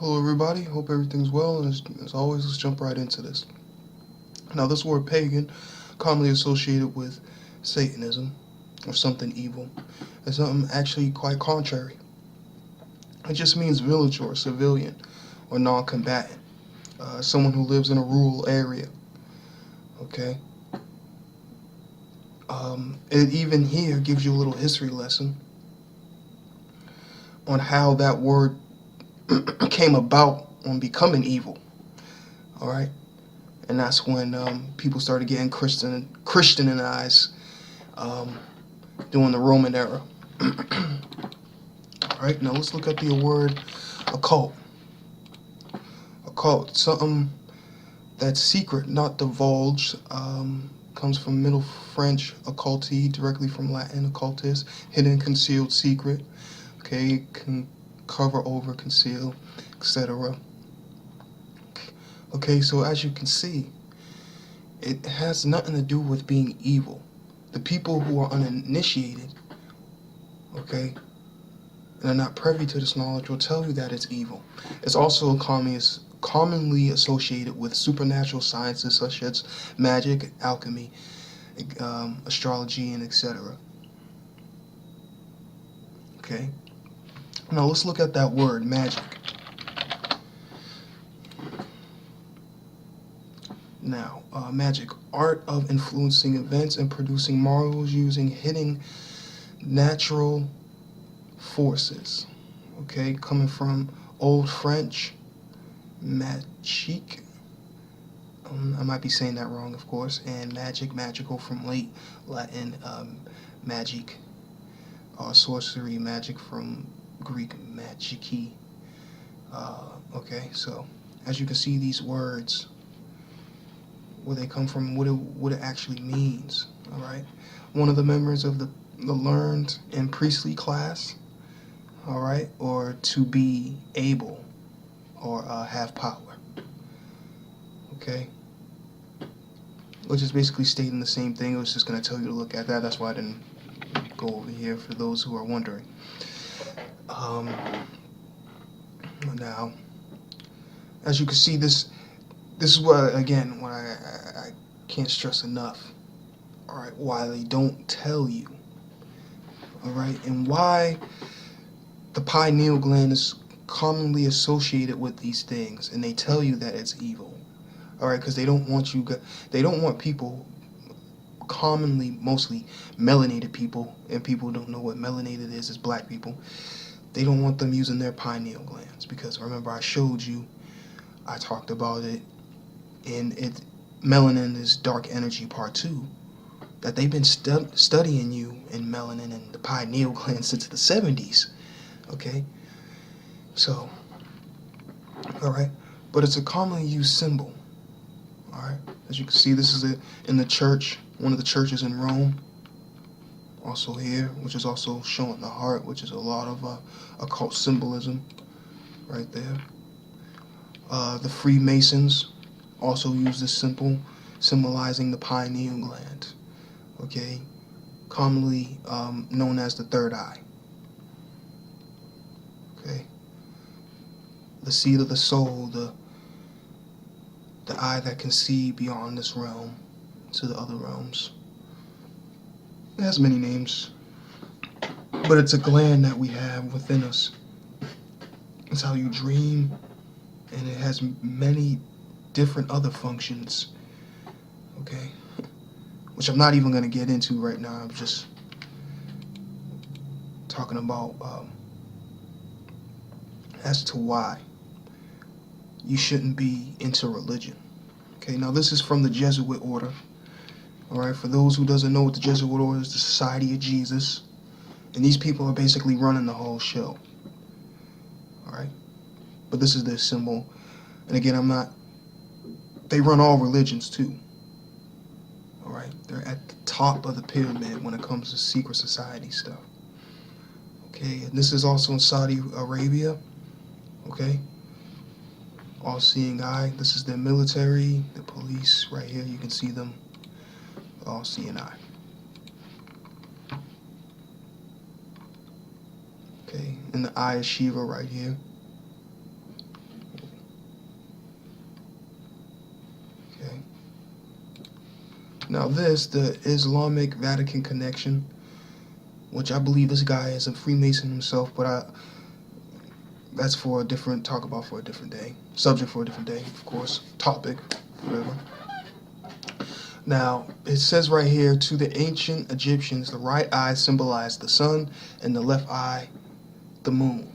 Hello, everybody. Hope everything's well, and as always, let's jump right into this. Now, this word pagan, commonly associated with Satanism or something evil, is something actually quite contrary. It just means village or civilian or non-combatant, someone who lives in a rural area. Okay. It even here gives you a little history lesson on how that word came about on becoming evil. All right. And that's when people started getting Christianized during the Roman era. All right, now let's look at the word occult. Occult, something that's secret, not divulged. Comes from Middle French occulti, directly from Latin occultus, hidden, concealed, secret. Okay, can cover over, conceal, etc. Okay, so as you can see, it has nothing to do with being evil. The people who are uninitiated, okay, and are not privy to this knowledge will tell you that it's evil. It's also commonly associated with supernatural sciences such as magic, alchemy, astrology, and etc. Okay, now let's look at that word, magic. Now, magic, art of influencing events and producing marvels using hidden natural forces. Okay, coming from Old French, magique. I might be saying that wrong, of course. And magic, magical from late Latin, magic, sorcery, magic from Greek, magiki. Okay, so as you can see, these words, where they come from, what it actually means. All right, one of the members of the learned and priestly class. All right, or to be able, or have power. Okay, which is basically stating the same thing. It was just going to tell you to look at that. That's why I didn't go over here for those who are wondering. Now, as you can see, this is what, again, what I can't stress enough. All right, why they don't tell you. All right, and why the pineal gland is commonly associated with these things, and they tell you that it's evil. All right, because they don't want people, commonly, mostly melanated people, and people who don't know what melanated is black people. They don't want them using their pineal glands, because remember I showed you, I talked about it in it, melanin is dark energy part 2, that they've been studying you in melanin and the pineal gland since the 70s. Okay, so, all right, but it's a commonly used symbol. All right, as you can see, this is in the church, one of the churches in Rome. Also here, which is also showing the heart, which is a lot of occult symbolism right there. The Freemasons also use this symbol, symbolizing the pineal gland. Okay, commonly known as the third eye. Okay, the seat of the soul, the eye that can see beyond this realm to the other realms. It has many names, but it's a gland that we have within us. It's how you dream, and it has many different other functions. Okay, which I'm not even going to get into right now. I'm just talking about as to why you shouldn't be into religion. Okay, now this is from the Jesuit order. All right, for those who doesn't know what the Jesuit order is, the Society of Jesus, and these people are basically running the whole show. All right, but this is their symbol, and again, they run all religions too. All right, they're at the top of the pyramid when it comes to secret society stuff. Okay, and this is also in Saudi Arabia. Okay, all-seeing eye. This is their military, the police. Right here, you can see them. All-seeing eye. Okay, and the eye of Shiva right here. Now this, the Islamic Vatican connection, which I believe this guy is a Freemason himself, but that's for a different, talk about for a different day. Subject for a different day, of course. Topic, whatever. Now, it says right here, to the ancient Egyptians, the right eye symbolized the sun and the left eye, the moon.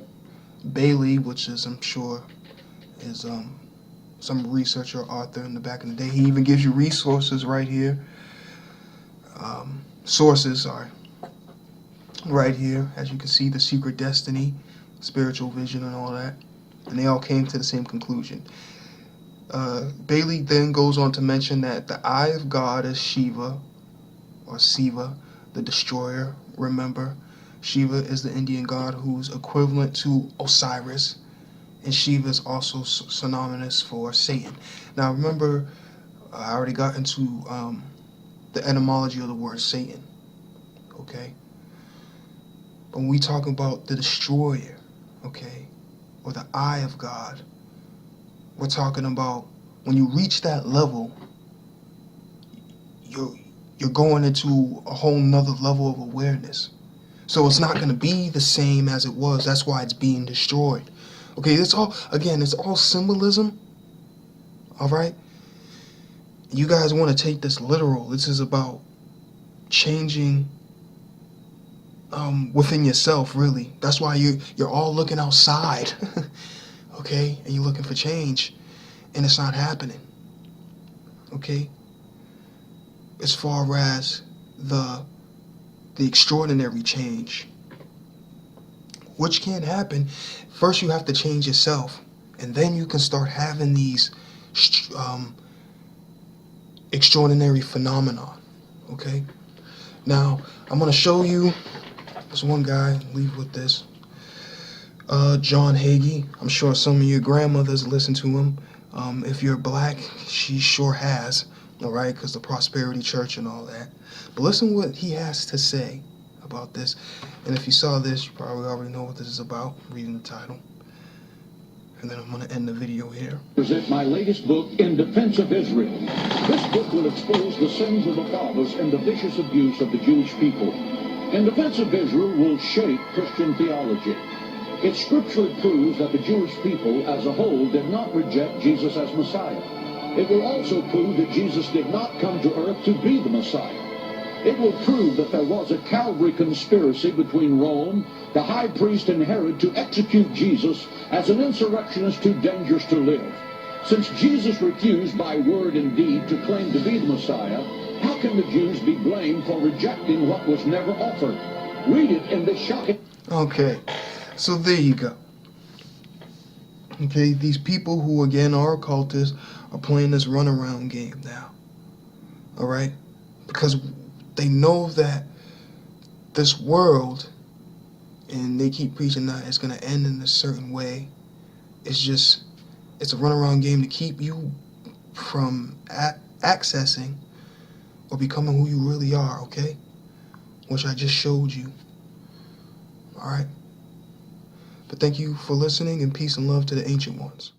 Bailey, which is, I'm sure, is some researcher or author in the back in the day. He even gives you resources right here. Sources, right here. As you can see, the secret destiny, spiritual vision, and all that. And they all came to the same conclusion. Bailey then goes on to mention that the eye of God is Shiva, or Siva, the destroyer. Remember, Shiva is the Indian god who's equivalent to Osiris, and Shiva is also synonymous for Satan. Now remember, I already got into the etymology of the word Satan, okay? But when we talk about the destroyer, okay, or the eye of God, we're talking about when you reach that level, you're going into a whole nother level of awareness. So it's not going to be the same as it was. That's why it's being destroyed. Okay, it's all symbolism. All right? You guys want to take this literal. This is about changing within yourself, really. That's why you're all looking outside. Okay? And you're looking for change. And it's not happening. Okay? As far as the extraordinary change, which can't happen, first you have to change yourself, and then you can start having these extraordinary phenomena. Okay? Now, I'm going to show you this one guy, leave with this. John Hagee. I'm sure some of your grandmothers listen to him. If you're black, she sure has, all right, because the Prosperity Church and all that. But listen what he has to say about this. And if you saw this, you probably already know what this is about, reading the title. And then I'm going to end the video here. Present my latest book, In Defense of Israel. This book will expose the sins of the fathers and the vicious abuse of the Jewish people. In Defense of Israel will shake Christian theology. It scripturally proves that the Jewish people as a whole did not reject Jesus as Messiah. It will also prove that Jesus did not come to earth to be the Messiah. It will prove that there was a Calvary conspiracy between Rome, the high priest, and Herod to execute Jesus as an insurrectionist too dangerous to live. Since Jesus refused by word and deed to claim to be the Messiah, how can the Jews be blamed for rejecting what was never offered? Read it in this shocking... Okay, so there you go. Okay, these people who, again, are occultists are playing this runaround game now. All right? Because they know that this world, and they keep preaching that it's going to end in a certain way. It's a runaround game to keep you from accessing or becoming who you really are, okay? Which I just showed you. All right? But thank you for listening, and peace and love to the ancient ones.